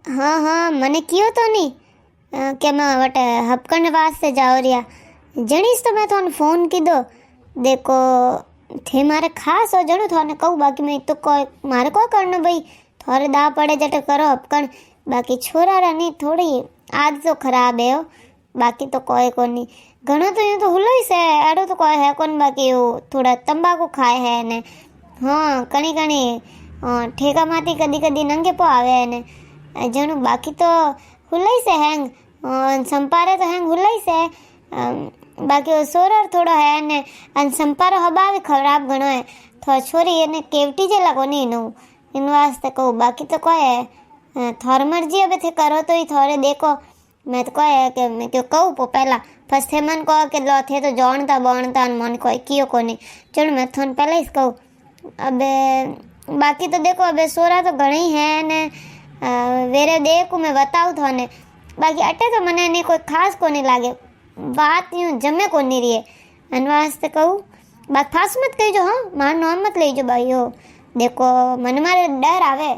हाँ हाँ मने कियो तो नहीं कि मैं वटे हपकंड वास्ते जाओ रिया जणीस तो मैं थोन फोन की दो देखो थे मारे खास हो जणू थोने कहूँ बाकी मैं तो कोई मारे को करना भाई थोड़े दा पड़े जटे करो हपकंड बाकी छोरा रानी थोड़ी आज तो खराब है हो बाकी तो कोई को नहीं घणो तो यूँ तो हुलो से एडो तो कोई है कौन बाकी वो थोड़ा तंबाकू खाए है ने हाँ कणी कणी ठेका माती कदी कदी नंगे पो आवे ने जणू बाकी तो हुलई से हैंग संपारे तो हैंग हुलई से बाकी वो सोरर थोड़ो है ने अन संपारो हबा भी खराब घणो है तो छोरी एने केवटी जेला कोनी नु इन वास्ते कहूँ बाकी तो कोई है थोर मर्जी अब थे करो तो ही थोड़े देखो मैं तो कोई है कि मैं क्यों कहूँ पो पहला फर्स्ट थे मन को के लो थे तो जानता बोनता मन कोई कियो कोनी चलो मैं थोन पहले ही कहूँ अबे बाकी तो देखो अबे सोरा तो घणी है ने वेरे देखू मैं बताऊँ थोने बाकी अटे तो मने नहीं कोई खास को नहीं लागे बात यूँ जमे को नहीं रही है अन वास्ते कहूँ बात फास मत कहीजो हाँ मार नाम मत लीजो भाई हो देखो मन मारे डर आवे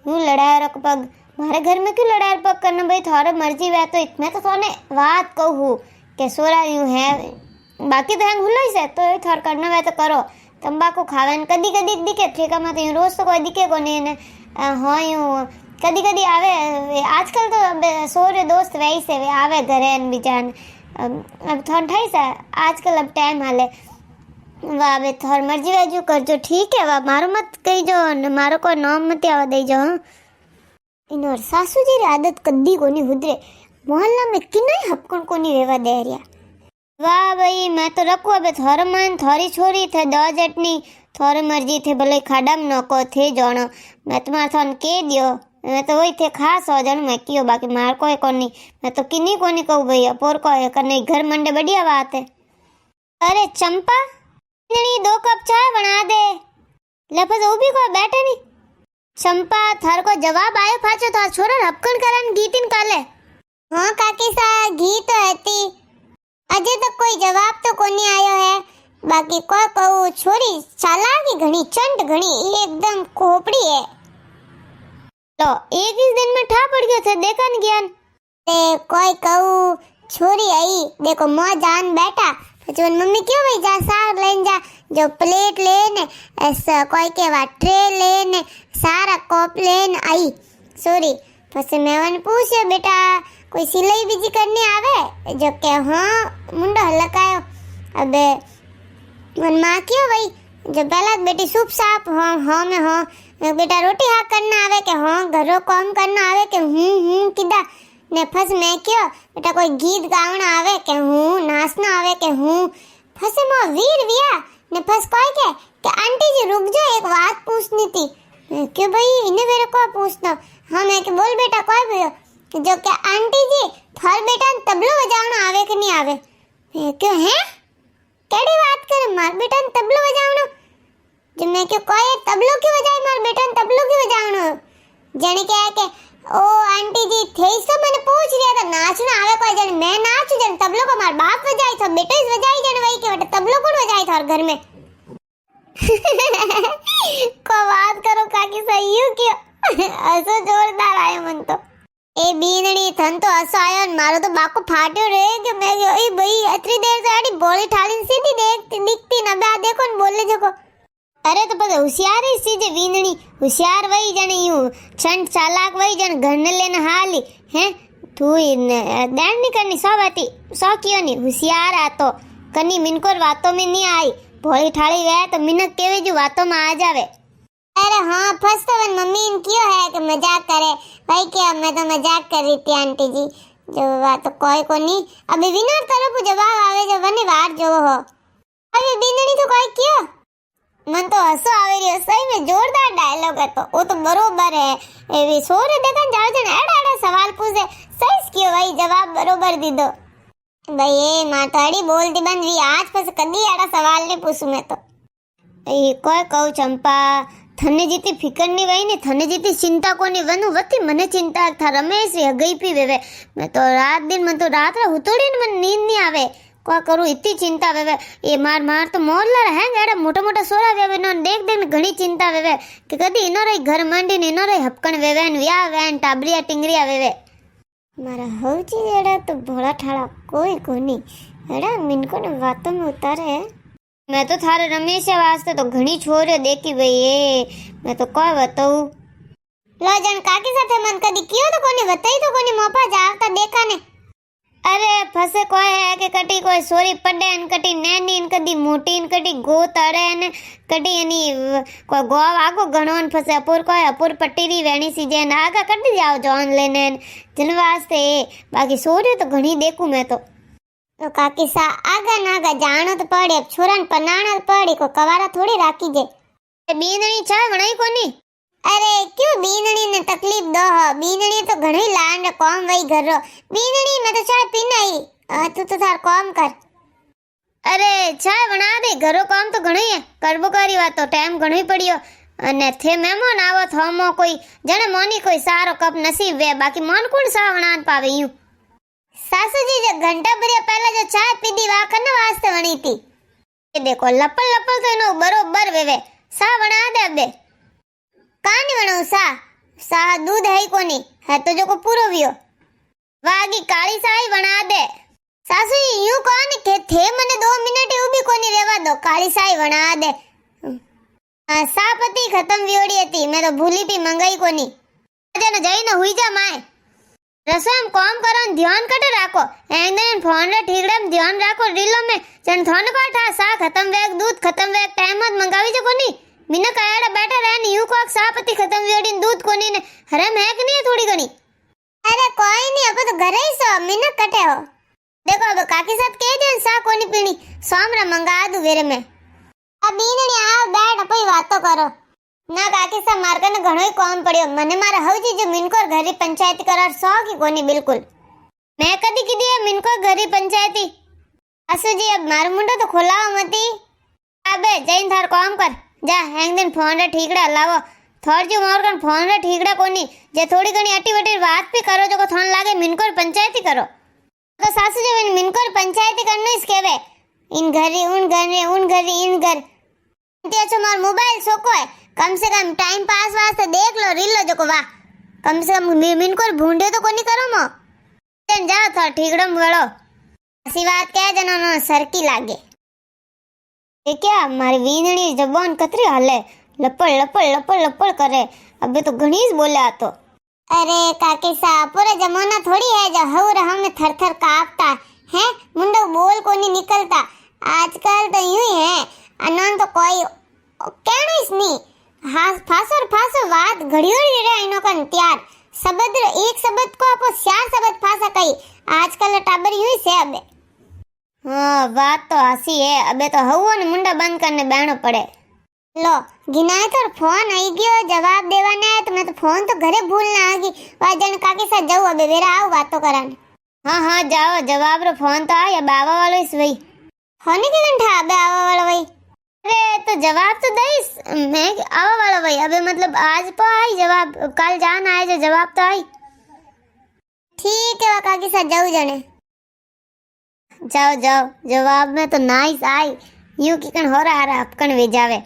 यूँ लड़ाया रख पग मारे घर में क्यों लड़ाया पग करना भाई थोड़े मर्जी वे तो मैं तो थोने बात कहूँ कि सोरा यूँ है बाकी तो हैंग हुलो ही से तो थोड़ करना वे तो करो तंबाकू खावे कदी कदी दिखे ठेका में तो यूँ रोज तो कोई दिखे को नहीं ने हाँ यूँ कदी कदी आवे आजकल तो सोरे दोस्त वही से वे आवे घरे बीजान अब थोड़ा ठाई से आजकल अब टाइम हाले वाह बे थोड़ मर्जी वेजू करजो ठीक है वाह मारो मत कही जो मारो को नाम मत आवा दे जो इन और सासू जी री आदत कदी कोनी हुदरे मोहल्ला में किनाई हपकण कोनी वेवा दे रिया वाह भाई मैं तो रखू अब थोर मन थोड़ी छोरी थे दो जटनी थोड़ी मर्जी थे भले खाड़ा में नको थे जानो मैं तुम्हारा थोन के दियो मैं तो वही थे खास हो जाऊँ मैं कियो बाकी मार को है कोनी मैं तो किन्नी कोनी कहूँ भैया पोर को है करने घर मंडे बढ़िया बात है अरे चंपा नहीं 2 कप चाय बना दे लफज वो भी को बैठे नहीं चंपा थार को जवाब आयो पाछो तो छोरा हपकण करन गीतिन काले हाँ काकी सा घी तो हती अजे तक कोई जवाब तो कोनी आयो है बाकी कोई कहूँ छोरी चालाकी घणी चंट घणी एकदम खोपड़ी है तो एक इस दिन में ठा पड़ गयो थे देखा न ज्ञान कोई कहूँ छोरी आई देखो मो जान बैठा तो मम्मी क्यों भाई जा सार लेन जा जो प्लेट लेने ऐसा कोई के वा ट्रे लेने सारा कप लेन आई सॉरी પછી मैं वन पूछे बेटा कोई सिलाई बीजी करनी आवे जो के हाँ मुंडो हलकायो अबे मन माँ क्यों भाई जो पहला बेटी सूप साप हाँ में हाँ बेटा रोटी हाँ करना आवे के हाँ घरों काम करना आवे के किदा ने फस मैं क्यों बेटा कोई गीत गावना आवे के नाचना आवे के फसे मो वीर विया ने फस कोई के आंटी जी रुक जाओ एक बात पूछनी थी क्यों भाई इन्हें मेरे को पूछना हाँ मैं के बोल बेटा कोई भी जो के आंटी जी थार बेटा तबलो बजावना आवे के नहीं आवे क्यों है केड़ी बात करे मार बेटा तबलो बजावना जो मैं क्यों कोई तबलो क्यों बजाए मार बेटा तबलो क्यों बजावना जने क्या है के ओ आंटी जी थे तो मैंने पूछ लिया था नाचना आवे कोई जन मैं नाचू जन तबलो को मार बाप बजाई था बेटा इस बजाई जन वही के बेटा तबलो कौन बजाई था घर में को बात करो काकी सही हो क्यों ऐसा जोरदार आयो मन तो ए बीनड़ी थन तो ऐसा आयो मारो तो बाको फाट्यो रे कि मैं ए भाई इतनी देर से आड़ी बोली ठालीन सीधी देखती दिखती ना बे देखो न बोले जको अरे तो पता होशियार है सीधे बीनड़ी होशियार वही जने यूं छंट चालाक वही जन घर ने लेना हाली हैं तू दैन नहीं करनी सौ बाती सौ क्यों नहीं होशियार आ तो कनी मिनकोर बातों में नहीं आई भोली ठाली वे तो मिनक केवे जो बातों में आ जावे अरे हाँ फर्स्ट तो मम्मी इन क्यों है कि मजाक करे भाई क्या मैं तो मजाक कर रही थी आंटी जी जो बात तो कोई को नहीं अभी विनर तरफ जवाब आवे जो बने बाहर जो हो अभी बिनड़ी तो कोई क्यों मन तो हंसो आवे रही सही में जोरदार डायलॉग है तो वो तो बरोबर है एवी सोरे देखन जाओ जन एड़ा एड़ा सवाल पूछे सही क्यों भाई जवाब बरोबर दी दो भाई ये माताड़ी बोलती बंद भी आज पास कदी एड़ा सवाल नहीं पूछू मैं तो ये कोई कहू चंपा थने जीती फिकर नहीं वही ने थने जीती चिंता को नहीं वनु वती मने चिंता था रमेश रे गई पी वेवे मैं तो रात दिन मन तो रात रे हुतोड़ी मन नींद नहीं आवे क्या करूँ इतनी चिंता वेवे ये मार मार तो मोरला है गाड़ा मोटा मोटा सोरा वेवे न देख देख घणी चिंता वेवे कि कदी इनो रही घर मंडी ने इनो रही हपकण वेवे न व्या वेन टाबरिया टिंगरिया वेवे मारा हौजी एड़ा तो भोला ठाड़ा कोई कोनी एड़ा मिनको ने बातों में उतारे मैं तो थारे रमेश वास्ते तो घणी छोरे देखी भाई ये मैं तो क्या बताऊं लो जन काकी साथे मन कदी कियो तो कोनी बताई तो कोनी मोपा जावता देखा ने अरे फसे कोई है कि कटी कोई सोरी पड़े न कटी नैनी न कदी मोटी न कटी गो तड़े न कटी एनी कोई गोव आगो घणो न फसे अपुर कोई अपुर पट्टीरी वेणी सी जे न आगा कटी जाओ जॉन लेने जन वास्ते बाकी सोरी तो घणी देखूं मैं तो काकी सा आगा नागा जानो तो पड़े अब छोरन पनाणा पड़ी को कवारा थोड़ी राखी जे बींदणी छा वणाई कोनी अरे क्यों बींदणी ने तकलीफ दो बींदणी तो घणी लांड कॉम वही घर रो बींदणी में तो चाय पीनाई तू तो थार कॉम कर अरे चाय बना दे घरो काम तो घणी है करबो करी बात तो टाइम घणी पड़ियो अने थे मेहमान आवो थमो कोई जने मोनी कोई सारो कप नसीब वे बाकी मन कोण सा वणान पावे यूं सासू जी जो घंटा भरिया पहला जो चाय पीदी वाखन वास्ते वणी थी ये देखो लपल लपल तो इनो बरोबर वेवे सा बना दे अबे कानी वणो सा सा दूध है कोनी है तो जो को पूरो वियो वागी काली साई बना दे सासू यूं कोनी के थे मने 2 मिनिट उभी कोनी रेवा दो काली साई बना दे सा पति खत्म वियोड़ी थी मैं तो भूली थी मंगाई कोनी जने जई न हुई जा माए रसोई में काम करो ध्यान कटे राखो एंदन फोन रे ठीकड़े में ध्यान राखो रीलो में जन थोन को था सा खत्म वेग दूध खत्म वेग टाइम मत मंगावी जो कोनी मिना कायड़ा बैठा रहने यूं को सापति खत्म वेड़ी दूध कोनी ने हरम है कि नहीं थोड़ी घनी अरे कोई नहीं अब तो घर ही सो मिना कटे हो देखो अब काकी साथ कह दे सा कोनी पीनी सोमरा मंगा दू वेरे में अब बीनणी आ बैठ अपई बातो करो ना काकी सा मार्ग ने घणो ही काम पड़ियो मने मारा हवजी जो मिनकोर घरी पंचायती करार सो की कोनी बिल्कुल मैं कदी कीधी है मिनकोर घरी पंचायती असु जी अब मार मुंडो तो खोलाओ मती अबे जैन थार काम कर जा हैंग दिन फोन रे ठीकड़ा लावो थोड़जी मोर कन फोन रे ठीकड़ा कोनी जे थोड़ी घणी अटी वटी बात भी करो जो को थोन लागे मिनकोर पंचायती करो तो सासू जी मिनकोर पंचायती करनो इस केवे इन घरी उन घरी इन घर ते अच्छा मार मोबाइल सोको है कम से कम टाइम पास वास्ते देख लो रील लो जो को वाह कम से कम मिनकोर भूंडे तो कोनी करो मो जन जाओ थोड़ा ठीकड़ा गळो ऐसी बात कह जनो नो सरकी लागे ये क्या मारी वींदणी जबान कतरी हाले लपड़ लपड़ लपड़ लपड़ करे अबे तो गणेश बोला तो अरे काकी सा पूरा जमाना थोड़ी है जो हवर हमें थर थर कांपता है मुंडो बोल को नहीं निकलता आजकल तो यूं ही है अनन तो कोई कहना इसनी हाँ फासो बात घड़ियोड़ी रे इनो कन त्यार शब्द एक शब्द को आपो 4 शब्द फासा कई आजकल टाबर यूं ही से अबे हाँ बात तो हसी है अबे तो हवो ने मुंडा बंद करने बैठो पड़े लो गिनाए तो फोन आई गयो जवाब देवाने है तो मैं तो फोन तो घरे भूलना आ गई वाजन काके साथ जाऊं अबे वेरा आओ बातों कराने हाँ जाओ जवाब रो फोन तो आया बाबा वालो इस वही होने के घंटा अबे आवा वाला वही अरे तो जवाब तो दईस मैं आवा वाला वही अबे मतलब आज तो आई जवाब कल जान आए जो जवाब तो आई ठीक है काके साथ जाऊं जाने जाओ जवाब में तो नाइस आई यूं की कन हो रहा अपकन वे जावे